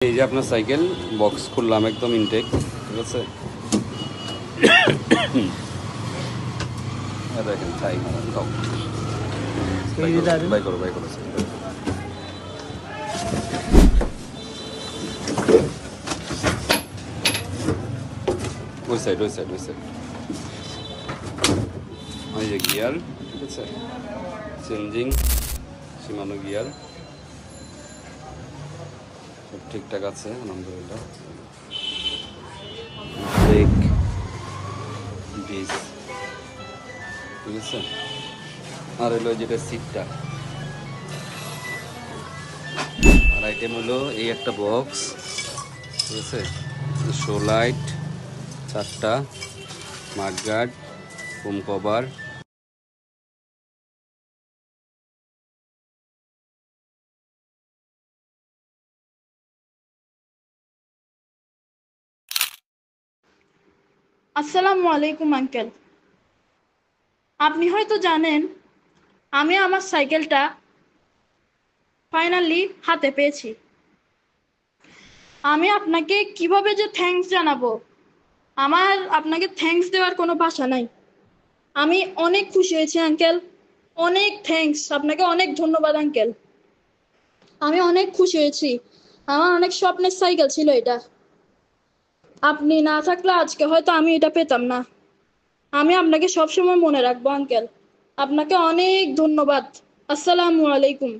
এই যে আপনার সাইকেল বক্স খুললাম একদম ইনটেক, ঠিক আছে। দেখেন তাই বাই করো ওই সাইড ওই যে গিয়ার, ঠিক আছে, চেঞ্জিং সীমানো গিয়ার সব ঠিকঠাক আছে আলহামদুলিল্লাহ। ব্রেক ডিস, ঠিক আছে। আর হলো যেটা সিটটা, আর আইটেম হলো এই একটা বক্স, ঠিক আছে, শো লাইট 4টা, মাডগার্ড, হোম কভার। আসসালামু আলাইকুম আঙ্কেল। আপনি হয়তো জানেন আমি আমার সাইকেলটা ফাইনালি হাতে পেয়েছি। আমি আপনাকে কিভাবে যে থ্যাঙ্কস জানাবো, আমার আপনাকে থ্যাঙ্কস দেওয়ার কোনো ভাষা নাই। আমি অনেক খুশি হয়েছি আঙ্কেল, অনেক থ্যাঙ্কস আপনাকে, অনেক ধন্যবাদ আঙ্কেল। আমি অনেক খুশি হয়েছি, আমার অনেক স্বপ্নের সাইকেল ছিল এটা। আপনি না থাকলে আজকে হয়তো আমি এটা পেতাম না। আমি আপনাকে সবসময় মনে রাখবো আঙ্কেল। আপনাকে অনেক ধন্যবাদ। আসসালামু আলাইকুম।